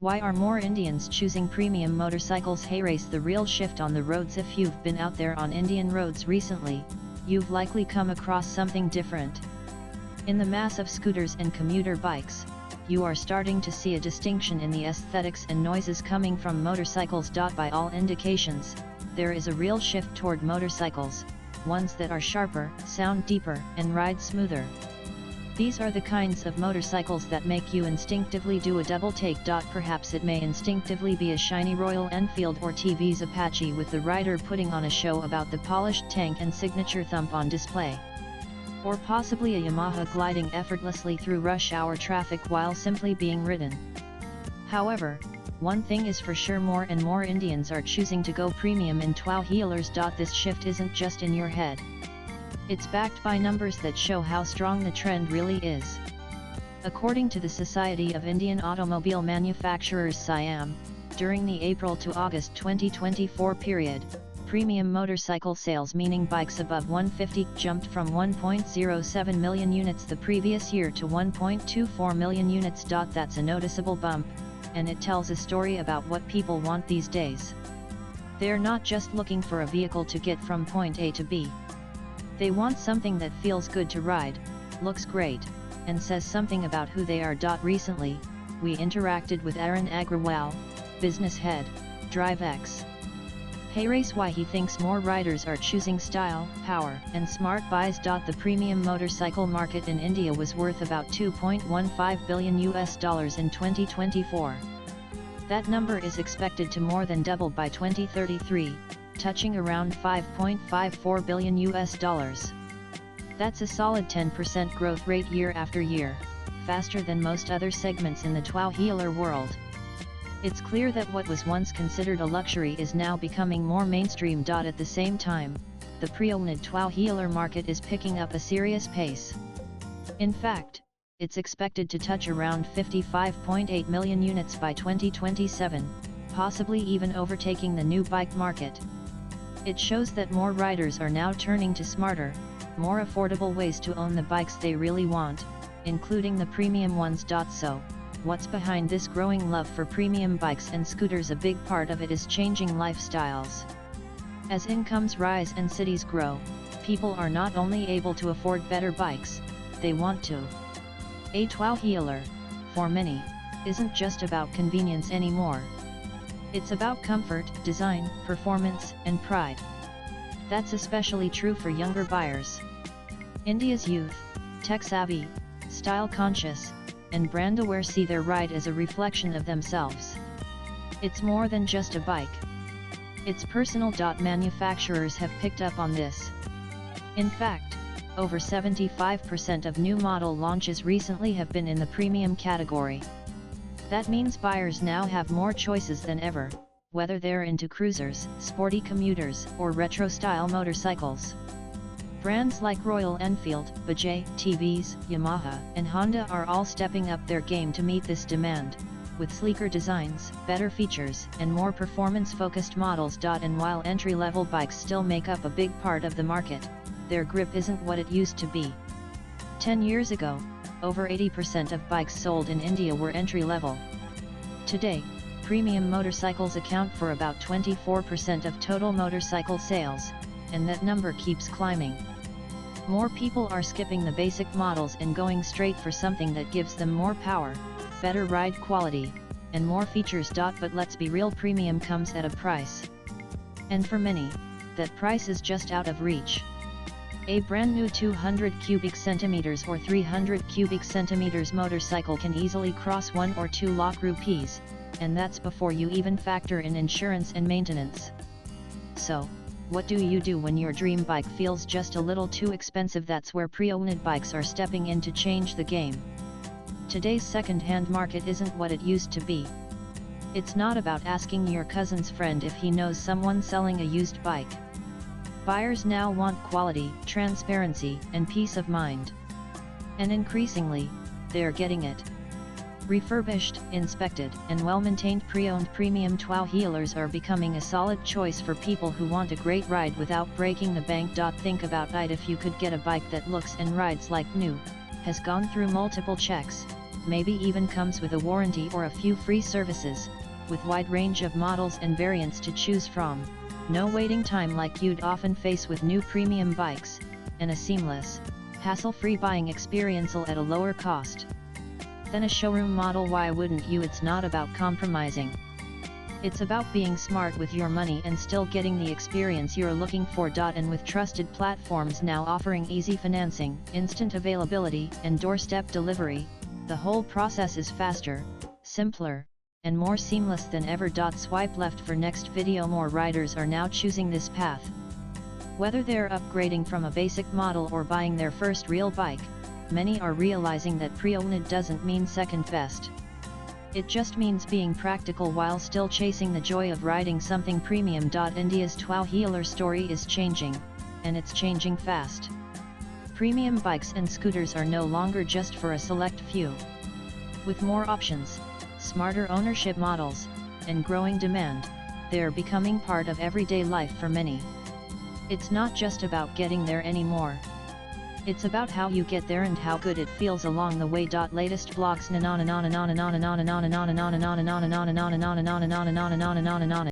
Why are more Indians choosing premium motorcycles? Hey race, the real shift on the roads. If you've been out there on Indian roads recently, you've likely come across something different. In the mass of scooters and commuter bikes, you are starting to see a distinction in the aesthetics and noises coming from motorcycles. By all indications, there is a real shift toward motorcycles, ones that are sharper, sound deeper, and ride smoother. These are the kinds of motorcycles that make you instinctively do a double take. Perhaps it may instinctively be a shiny Royal Enfield or TV's Apache with the rider putting on a show about the polished tank and signature thump on display. Or possibly a Yamaha gliding effortlessly through rush hour traffic while simply being ridden. However, one thing is for sure, more and more Indians are choosing to go premium in two-wheelers. This shift isn't just in your head. It's backed by numbers that show how strong the trend really is. According to the Society of Indian Automobile Manufacturers (SIAM), during the April to August 2024 period, premium motorcycle sales, meaning bikes above 150, jumped from 1.07 million units the previous year to 1.24 million units. That's a noticeable bump, and it tells a story about what people want these days. They're not just looking for a vehicle to get from point A to B. They want something that feels good to ride, looks great, and says something about who they are. Recently, we interacted with Arun Agrawal, business head, DriveX. Hey race, why he thinks more riders are choosing style, power, and smart buys. The premium motorcycle market in India was worth about $2.15 billion in 2024. That number is expected to more than double by 2033. Touching around $5.54 billion. That's a solid 10% growth rate year after year, faster than most other segments in the two-wheeler world. It's clear that what was once considered a luxury is now becoming more mainstream. At the same time, the pre-owned two-wheeler market is picking up a serious pace. In fact, it's expected to touch around 55.8 million units by 2027, possibly even overtaking the new bike market. It shows that more riders are now turning to smarter, more affordable ways to own the bikes they really want, including the premium ones. So, what's behind this growing love for premium bikes and scooters? A big part of it is changing lifestyles. As incomes rise and cities grow, people are not only able to afford better bikes, they want to. A two-wheeler, for many, isn't just about convenience anymore. It's about comfort, design, performance, and pride. That's especially true for younger buyers. India's youth, tech-savvy, style-conscious, and brand-aware see their ride as a reflection of themselves. It's more than just a bike. It's personal. Manufacturers have picked up on this. In fact, over 75% of new model launches recently have been in the premium category. That means buyers now have more choices than ever, whether they're into cruisers, sporty commuters, or retro-style motorcycles. Brands like Royal Enfield, Bajaj, TVS, Yamaha, and Honda are all stepping up their game to meet this demand, with sleeker designs, better features, and more performance-focused models. And while entry-level bikes still make up a big part of the market, their grip isn't what it used to be. 10 years ago, over 80% of bikes sold in India were entry-level. Today, premium motorcycles account for about 24% of total motorcycle sales, and that number keeps climbing. More people are skipping the basic models and going straight for something that gives them more power, better ride quality, and more features. But let's be real, premium comes at a price. And for many, that price is just out of reach. A brand new 200 cubic centimeters or 300 cubic centimeters motorcycle can easily cross 1 or 2 lakh rupees, and that's before you even factor in insurance and maintenance. So, what do you do when your dream bike feels just a little too expensive? That's where pre-owned bikes are stepping in to change the game. Today's second-hand market isn't what it used to be. It's not about asking your cousin's friend if he knows someone selling a used bike. Buyers now want quality, transparency, and peace of mind. And increasingly, they're getting it. Refurbished, inspected, and well-maintained pre-owned premium two-wheelers are becoming a solid choice for people who want a great ride without breaking the bank. Think about it: if you could get a bike that looks and rides like new, has gone through multiple checks, maybe even comes with a warranty or a few free services, with wide range of models and variants to choose from, no waiting time like you'd often face with new premium bikes, and a seamless, hassle-free buying experience at a lower cost than a showroom model. Why wouldn't you? It's not about compromising. It's about being smart with your money and still getting the experience you're looking for. And with trusted platforms now offering easy financing, instant availability, and doorstep delivery, the whole process is faster, simpler, and more seamless than ever. Swipe left for next video. More riders are now choosing this path. Whether they're upgrading from a basic model or buying their first real bike, many are realizing that pre-owned doesn't mean second best. It just means being practical while still chasing the joy of riding something premium. India's two-wheeler story is changing, and it's changing fast. Premium bikes and scooters are no longer just for a select few. With more options, smarter ownership models, and growing demand, they're becoming part of everyday life for many. It's not just about getting there anymore. It's about how you get there and how good it feels along the way. Latest vlogs.